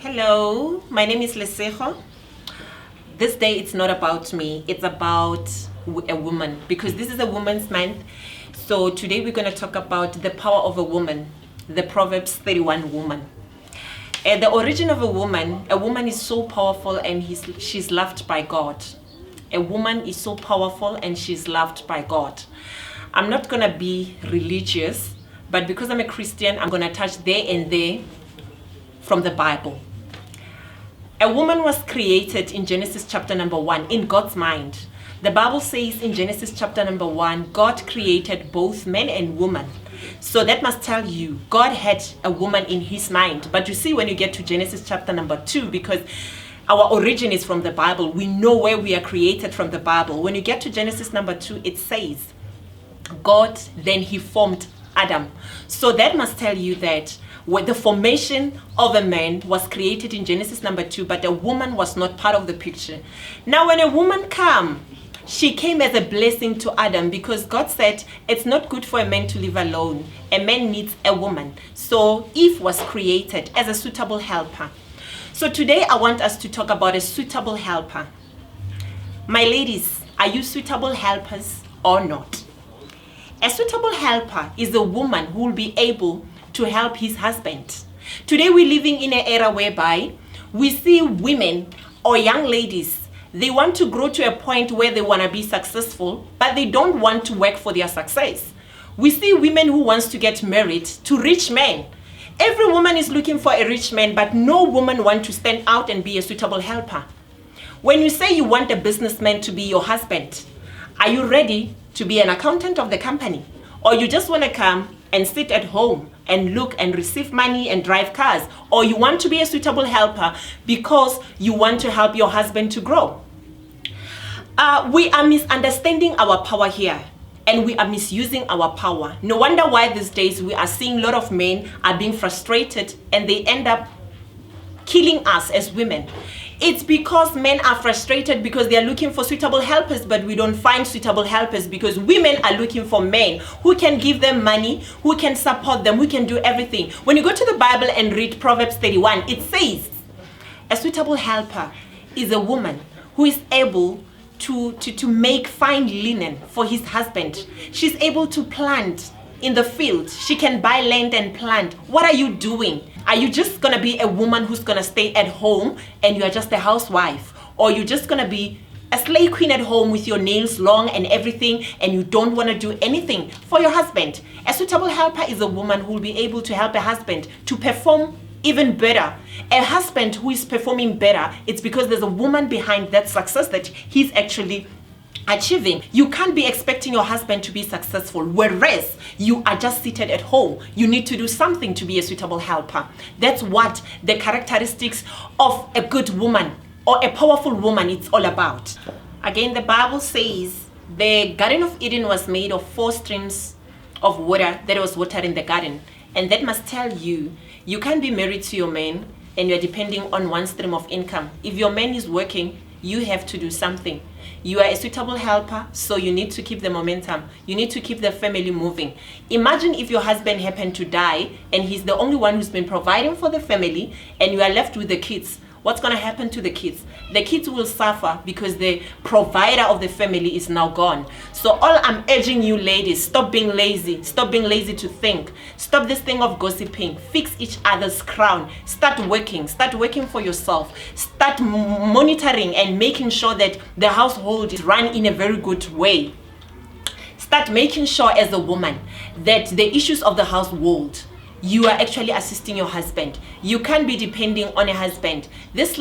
Hello, my name is Lesego. This day it's not about me, it's about a woman, because this is a woman's month. So today we're going to talk about the power of a woman, the Proverbs 31 woman. The origin of a woman is so powerful and she's loved by God. A woman is so powerful and she's loved by God. I'm not going to be religious, but because I'm a Christian, I'm going to touch there and there from the Bible. A woman was created in Genesis chapter number 1 in God's mind. The Bible says in Genesis chapter number 1, God created both men and woman. So that must tell you, God had a woman in his mind. But you see, when you get to Genesis chapter number 2, because our origin is from the Bible, we know where we are created from the Bible. When you get to Genesis number 2, it says, God, then he formed Adam. So that must tell you that the formation of a man was created in Genesis number 2, but a woman was not part of the picture. Now when a woman came, she came as a blessing to Adam, because God said it's not good for a man to live alone. A man needs a woman. So Eve was created as a suitable helper. So today I want us to talk about a suitable helper. My ladies, are you suitable helpers or not? A suitable helper is a woman who will be able to help his husband. Today we're living in an era whereby we see women or young ladies, they want to grow to a point where they want to be successful, but they don't want to work for their success. We see women who wants to get married to rich men. Every woman is looking for a rich man, but no woman wants to stand out and be a suitable helper. When you say you want a businessman to be your husband, are you ready to be an accountant of the company? Or you just want to come and sit at home and look and receive money and drive cars? Or you want to be a suitable helper because you want to help your husband to grow? We are misunderstanding our power here, and we are misusing our power. No wonder why these days we are seeing a lot of men are being frustrated and they end up killing us as women. It's because men are frustrated because they are looking for suitable helpers, but we don't find suitable helpers because women are looking for men who can give them money, who can support them, who can do everything. When you go to the Bible and read Proverbs 31, it says a suitable helper is a woman who is able to make fine linen for his husband. She's able to plant in the field. She can buy land and plant. What are you doing? Are you just gonna be a woman who's gonna stay at home and you are just a housewife? Or you just gonna be a slave queen at home with your nails long and everything, and you don't want to do anything for your husband? A suitable helper is a woman who will be able to help a husband to perform even better. A husband who is performing better, it's because there's a woman behind that success that he's actually achieving. You can't be expecting your husband to be successful, whereas you are just seated at home. You need to do something to be a suitable helper. That's what the characteristics of a good woman or a powerful woman is all about. Again, the Bible says the Garden of Eden was made of 4 streams of water that was watering the garden. And that must tell you, you can't be married to your man and you're depending on one stream of income. If your man is working, you have to do something. You are a suitable helper, so you need to keep the momentum. You need to keep the family moving. Imagine if your husband happened to die and he's the only one who's been providing for the family and you are left with the kids. What's going to happen to the kids? The kids will suffer because the provider of the family is now gone. So all I'm urging you ladies, stop being lazy. Stop being lazy to think. Stop this thing of gossiping. Fix each other's crown. Start working. Start working for yourself. Start monitoring and making sure that the household is run in a very good way. Start making sure as a woman that the issues of the household, you are actually assisting your husband. You can't be depending on a husband. These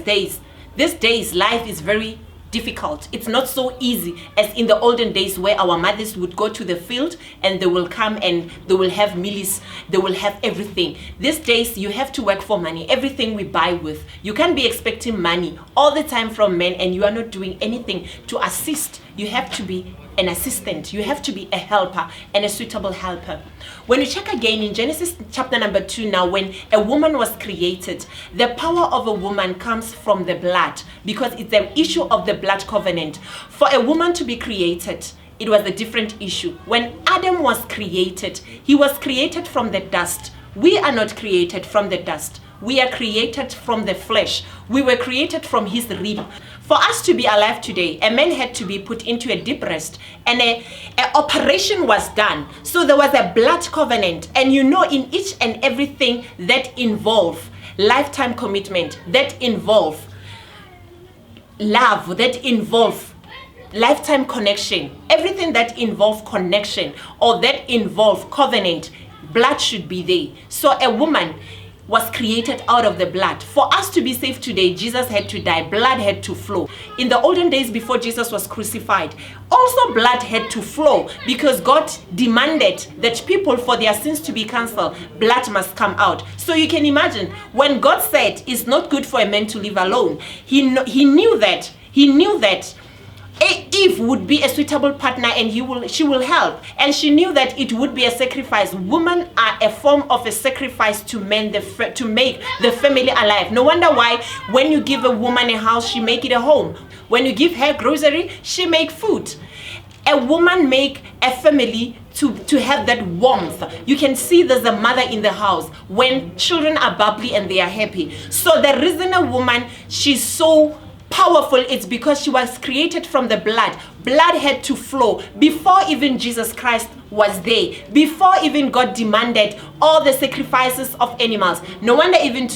days life is very difficult. It's not so easy as in the olden days where our mothers would go to the field and they will come and they will have mealies, they will have everything. These days you have to work for money. Everything we buy with, you can't be expecting money all the time from men and you are not doing anything to assist. You have to be an assistant, you have to be a helper and a suitable helper. When you check again in Genesis chapter number 2 now, when a woman was created, the power of a woman comes from the blood, because it's an issue of the blood covenant. For a woman to be created, it was a different issue. When Adam was created, he was created from the dust, We are not created from the dust. We are created from the flesh. We were created from his rib. For us to be alive today, a man had to be put into a deep rest, and an operation was done. So there was a blood covenant, and you know, in each and everything that involve lifetime commitment, that involve love, that involve lifetime connection, everything that involve connection or that involve covenant, blood should be there. So a woman was created out of the blood. For us to be saved today, Jesus had to die. Blood had to flow. In the olden days before Jesus was crucified, also blood had to flow because God demanded that people, for their sins to be cancelled, blood must come out. So you can imagine, when God said it's not good for a man to live alone, he knew that Eve would be a suitable partner, and she will help. And she knew that it would be a sacrifice. Women are a form of a sacrifice to men, to make the family alive. No wonder why when you give a woman a house, she make it a home. When you give her grocery, she make food. A woman make a family to have that warmth. You can see there's a mother in the house when children are bubbly and they are happy. So the reason a woman, she's so powerful, it's because she was created from the blood. Blood had to flow before even Jesus Christ was there, before even God demanded all the sacrifices of animals. No wonder even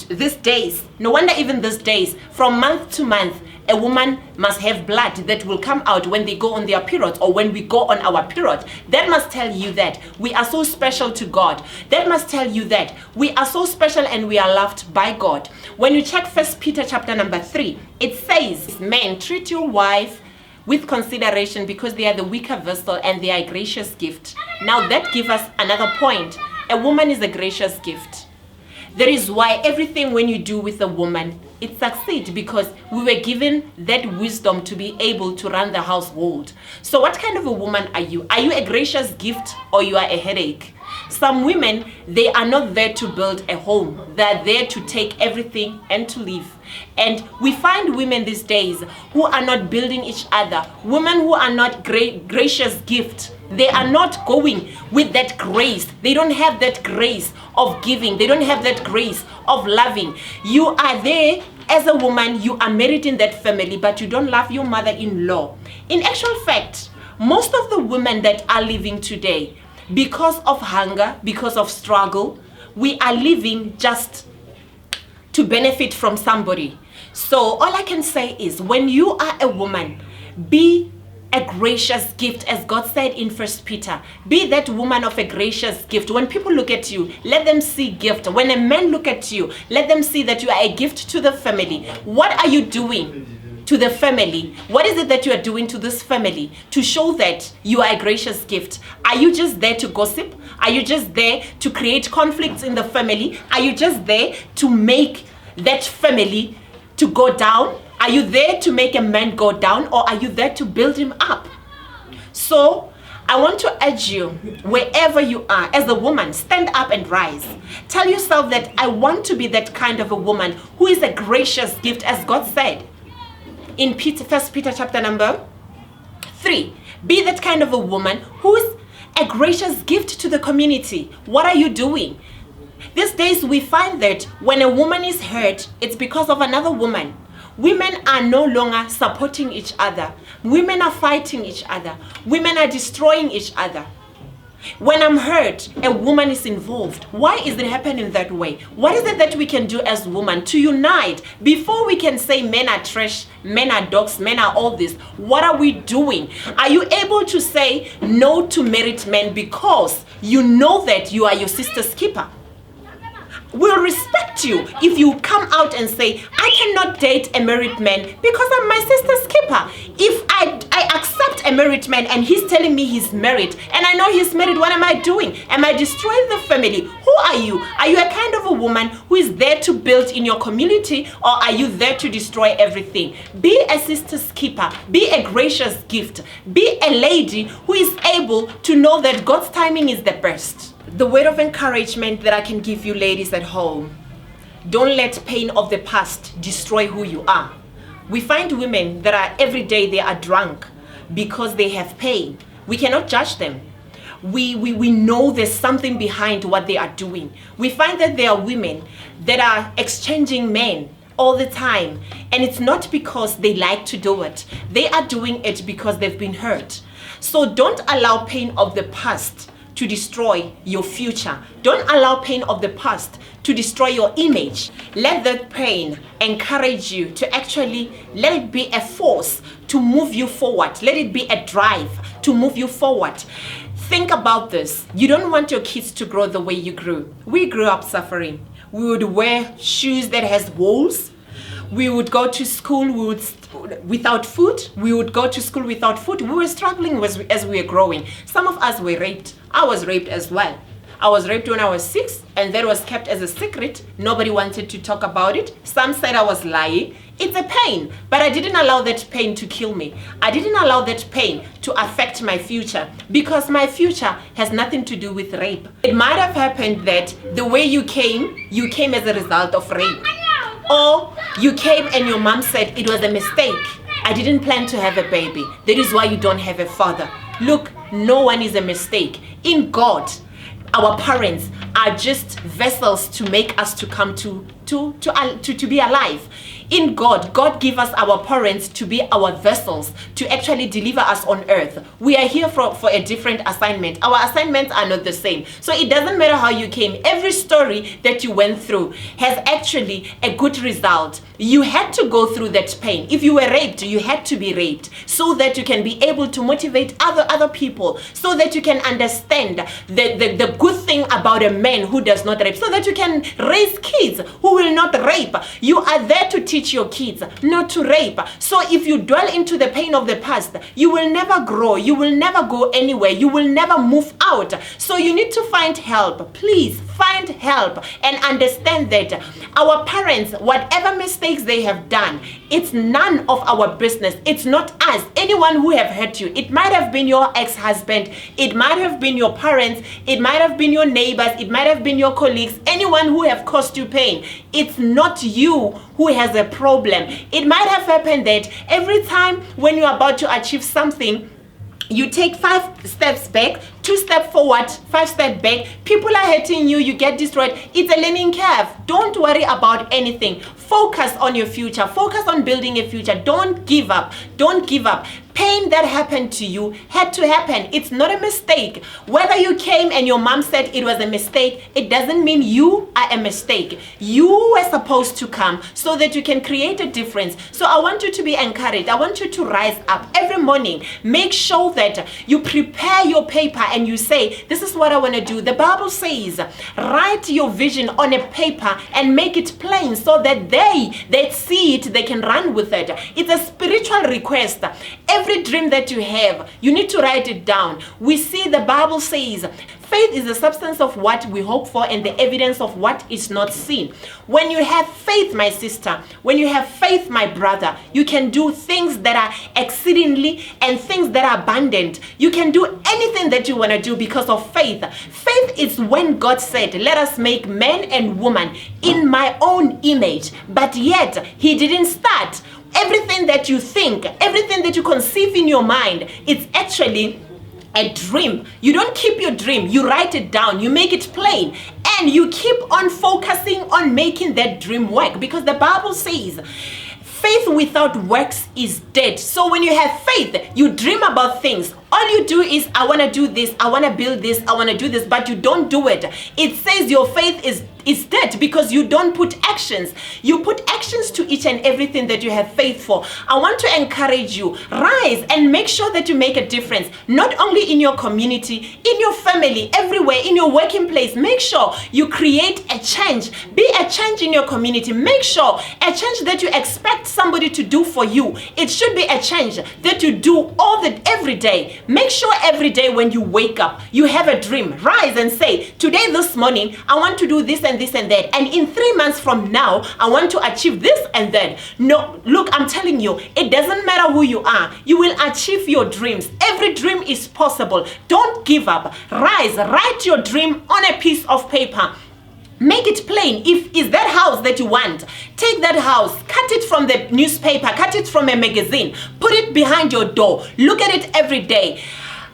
these days, from month to month, a woman must have blood that will come out when they go on their period, or when we go on our period. That must tell you that we are so special to God. That must tell you that we are so special and we are loved by God. When you check 1 Peter chapter number 3, it says, men, treat your wife with consideration because they are the weaker vessel and they are a gracious gift. Now that gives us another point. A woman is a gracious gift. That is why everything when you do with a woman, it succeeds, because we were given that wisdom to be able to run the household. So what kind of a woman are you? Are you a gracious gift, or you are a headache? Some women, they are not there to build a home. They're there to take everything and to leave. And we find women these days who are not building each other. Women who are not gracious gift. They are not going with that grace. They don't have that grace of giving. They don't have that grace of loving. You are there as a woman. You are married in that family, but you don't love your mother-in-law. In actual fact, most of the women that are living today, because of hunger, because of struggle, we are living just to benefit from somebody. So all I can say is, when you are a woman, be a gracious gift, as God said in 1 Peter. Be that woman of a gracious gift. When people look at you, let them see gift. When a man look at you, let them see that you are a gift to the family. What are you doing to the family? What is it that you are doing to this family to show that you are a gracious gift? Are you just there to gossip? Are you just there to create conflicts in the family? Are you just there to make that family to go down? Are you there to make a man go down, or are you there to build him up? So I want to urge you, wherever you are, as a woman, stand up and rise. Tell yourself that I want to be that kind of a woman who is a gracious gift, as God said in 1 Peter chapter number 3. Be that kind of a woman who is a gracious gift to the community. What are you doing? These days we find that when a woman is hurt, it's because of another woman. Women are no longer supporting each other. Women are fighting each other. Women are destroying each other. When I'm hurt, a woman is involved. Why is it happening that way? What is it that we can do as women to unite? Before we can say men are trash, men are dogs, men are all this, what are we doing? Are you able to say no to married men because you know that you are your sister's keeper? We'll respect you if you come out and say, I cannot date a married man because I'm my sister's keeper. If I accept a married man and he's telling me he's married and I know he's married, what am I doing? Am I destroying the family? Who are you? Are you a kind of a woman who is there to build in your community, or are you there to destroy everything? Be a sister's keeper. Be a gracious gift. Be a lady who is able to know that God's timing is the best. The word of encouragement that I can give you, ladies at home: don't let pain of the past destroy who you are. We find women that are every day they are drunk because they have pain. We cannot judge them. we know there's something behind what they are doing. We find that there are women that are exchanging men all the time, and it's not because they like to do it. They are doing it because they've been hurt. So don't allow pain of the past to destroy your future. Don't allow pain of the past to destroy your image. Let that pain encourage you to actually let it be a force to move you forward. Let it be a drive to move you forward. Think about this. You don't want your kids to grow the way you grew. We grew up suffering. We would wear shoes that has holes. We would go to school without food. We would go to school without food. We were struggling as we were growing. Some of us were raped. I was raped as well. I was raped when I was 6, and that was kept as a secret. Nobody wanted to talk about it. Some said I was lying. It's a pain, but I didn't allow that pain to kill me. I didn't allow that pain to affect my future, because my future has nothing to do with rape. It might have happened that the way you came as a result of rape. Or you came and your mom said it was a mistake. I didn't plan to have a baby. That is why you don't have a father. Look, no one is a mistake. In God, our parents are just vessels to make us to come to be alive. In God, God gave us our parents to be our vessels to actually deliver us on earth. We are here for a different assignment. Our assignments are not the same. So it doesn't matter how you came. Every story that you went through has actually a good result. You had to go through that pain. If you were raped, you had to be raped so that you can be able to motivate other people, so that you can understand the good thing about a man who does not rape, so that you can raise kids who will not rape. You are there to teach your kids not to rape. So if you dwell into the pain of the past, you will never grow. You will never go anywhere. You will never move out. So you need to find help. Please find help and understand that our parents, whatever mistakes they have done, it's none of our business. It's not us. Anyone who have hurt you, it might have been your ex-husband, it might have been your parents, it might have been your neighbors, it might have been your colleagues, anyone who have caused you pain. It's not you who has a problem. It might have happened that every time when you're about to achieve something, you take 5 steps back, 2 steps forward, 5 steps back. People are hurting you, you get destroyed. It's a learning curve. Don't worry about anything. Focus on your future. Focus on building a future. Don't give up. Don't give up. Pain that happened to you had to happen. It's not a mistake. Whether you came and your mom said it was a mistake, it doesn't mean you are a mistake. You were supposed to come so that you can create a difference. So I want you to be encouraged. I want you to rise up every morning. Make sure that you prepare your paper and you say, this is what I want to do. The Bible says, write your vision on a paper and make it plain so that they that see it, they can run with it. It's a spiritual request. Every dream that you have, you need to write it down. We see the Bible says, faith is the substance of what we hope for and the evidence of what is not seen. When you have faith, my sister, when you have faith, my brother, you can do things that are exceedingly and things that are abundant. You can do anything that you want to do because of faith. Faith is when God said, let us make man and woman in my own image. But yet, he didn't start. Everything that you think, everything that you conceive in your mind, it's actually a dream. You don't keep your dream, you write it down, you make it plain, and you keep on focusing on making that dream work, because the Bible says faith without works is dead. So when you have faith, you dream about things. All you do is, I want to do this, I want to build this, I want to do this, but you don't do it. It says your faith is dead because you don't put actions. You put actions to each and everything that you have faith for. I want to encourage you, rise and make sure that you make a difference, not only in your community, in your family, everywhere, in your working place. Make sure you create a change. Be a change in your community. Make sure a change that you expect somebody to do for you. It should be a change that you do every day. Make sure every day when you wake up, you have a dream. Rise and say, today, this morning, I want to do this and this and that. And in 3 months from now, I want to achieve this and that. No, look, I'm telling you, it doesn't matter who you are. You will achieve your dreams. Every dream is possible. Don't give up. Rise, write your dream on a piece of paper. Make it plain. If is that house that you want, take that house, cut it from the newspaper, cut it from a magazine, put it behind your door, look at it every day.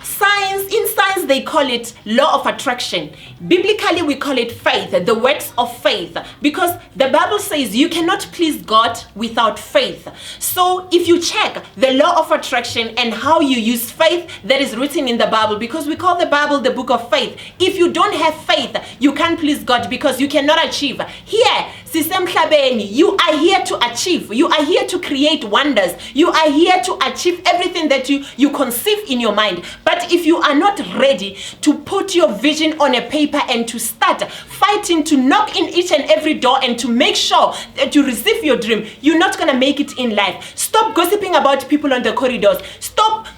In science, they call it law of attraction. Biblically, we call it faith, the works of faith, because the Bible says you cannot please God without faith. So if you check the law of attraction and how you use faith that is written in the Bible, because we call the Bible the book of faith. If you don't have faith, you can't please God because you cannot achieve. Here, you are here to achieve. You are here to create wonders. You are here to achieve everything that you conceive in your mind. But if you are not ready to put your vision on a paper and to start fighting to knock in each and every door and to make sure that you receive your dream, you're not going to make it in life. Stop gossiping about people on the corridors. Stop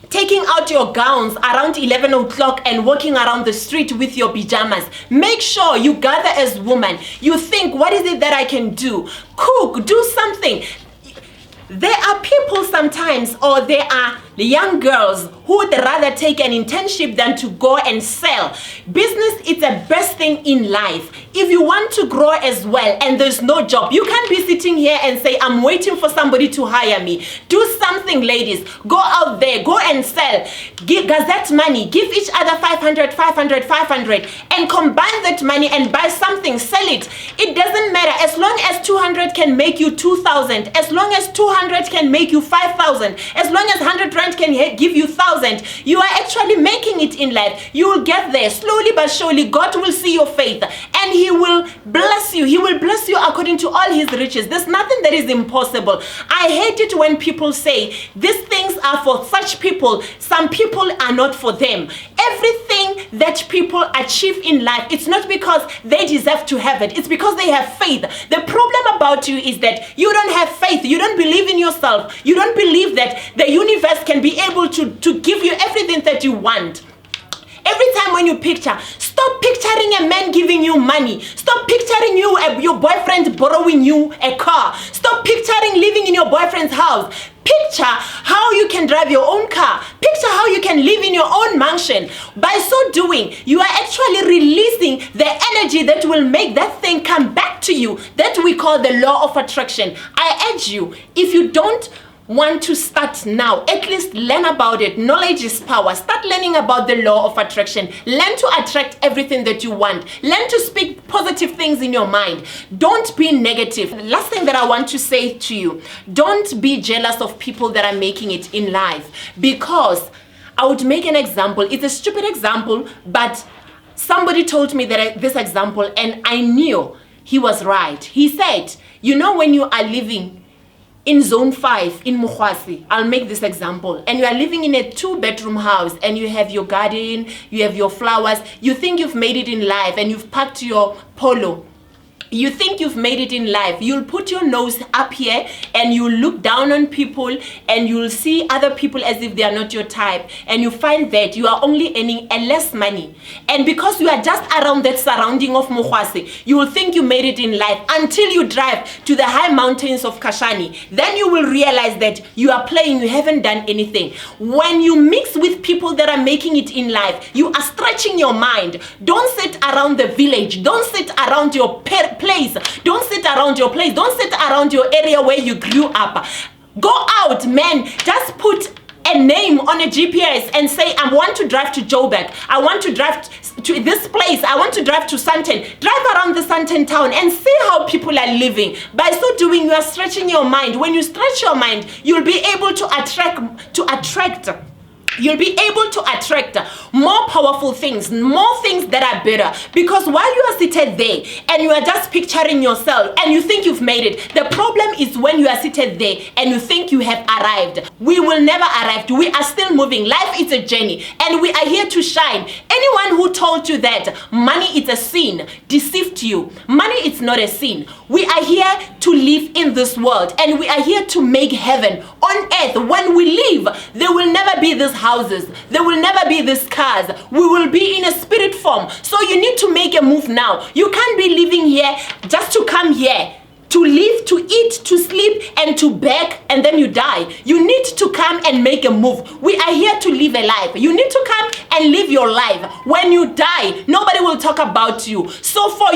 taking out your gowns around 11 o'clock and walking around the street with your pajamas. Make sure you gather as women. You think, what is it that I can do? Cook, do something. There are people sometimes, or there are young girls who would rather take an internship than to go and sell. Business is the best thing in life. If you want to grow as well and there's no job, you can't be sitting here and say, I'm waiting for somebody to hire me. Do something, ladies. Go out there, go and sell. Gazette money, give each other 500, 500, 500, and combine that money and buy something, sell it. It doesn't matter. As long as 200 can make you 2,000, as long as 200 can make you 5,000, as long as 100 rand can give you 1,000, you are actually making it in life. You will get there slowly but surely. God will see your faith and He will bless you. He will bless you according to all His riches. There's nothing that is impossible. I hate it when people say these things are for such people. Some people are not for them. Everything that people achieve in life, it's not because they deserve to have it. It's because they have faith. The problem about you is that you don't have faith. You don't believe in yourself. You don't believe that the universe can be able to give you everything that you want. Every time when you picture, stop picturing a man giving you money. Stop picturing your boyfriend borrowing you a car. Stop picturing living in your boyfriend's house. Picture how you can drive your own car. Picture how you can live in your own mansion. By so doing, you are actually releasing the energy that will make that thing come back to you, that we call the law of attraction. I urge you, if you don't want to start now, at least learn about it. Knowledge is power. Start learning about the law of attraction. Learn to attract everything that you want. Learn to speak positive things in your mind. Don't be negative. Last thing that I want to say to you, don't be jealous of people that are making it in life, because I would make an example. It's a stupid example, but somebody told me this example and I knew he was right. He said, you know, when you are living in zone 5 in Mugwasi, I'll make this example, and you are living in a 2-bedroom house and you have your garden, you have your flowers, you think you've made it in life and you've packed your polo. You think you've made it in life. You'll put your nose up here and you'll look down on people and you'll see other people as if they are not your type, and you find that you are only earning a less money, and because you are just around that surrounding of Mugwasi, you will think you made it in life until you drive to the high mountains of Kashani. Then you will realize that you are playing, you haven't done anything. When you mix with people that are making it in life, you are stretching your mind. Don't sit around the village. Don't sit around your place. Don't sit around your place. Don't sit around your area where you grew up. Go out, man. Just put a name on a GPS and say, I want to drive to Joburg. I want to drive to this place. I want to drive to Sandton. Drive around the Sandton town and see how people are living. By so doing, you are stretching your mind. When you stretch your mind, you'll be able to attract. You'll be able to attract more powerful things, more things that are better. Because while you are seated there and you are just picturing yourself and you think you've made it, the problem is when you are seated there and you think you have arrived. We will never arrive. We are still moving. Life is a journey and we are here to shine. Anyone who told you that money is a sin deceived you. Money is not a sin. We are here to live in this world and we are here to make heaven on earth. When we leave, there will never be this houses. There will never be these cars. We will be in a spirit form. So you need to make a move now. You can't be living here just to come here, to live, to eat, to sleep, and to beg, and then you die. You need to come and make a move. We are here to live a life. You need to come and live your life. When you die, nobody will talk about you. So for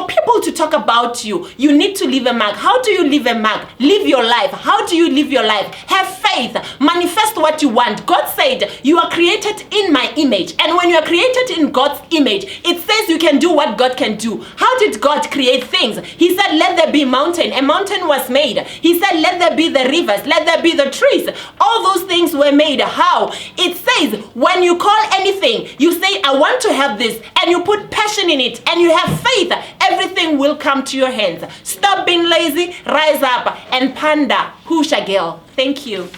people to talk about you, you need to leave a mark. How do you leave a mark? Live your life. How do you live your life? Have faith. faith, manifest what you want. God said, you are created in my image. And when you are created in God's image, it says you can do what God can do. How did God create things? He said, let there be mountain. A mountain was made. He said, let there be the rivers. Let there be the trees. All those things were made. How? It says, when you call anything, you say, I want to have this, and you put passion in it, and you have faith, everything will come to your hands. Stop being lazy, rise up, and panda, Pusha girl. Thank you.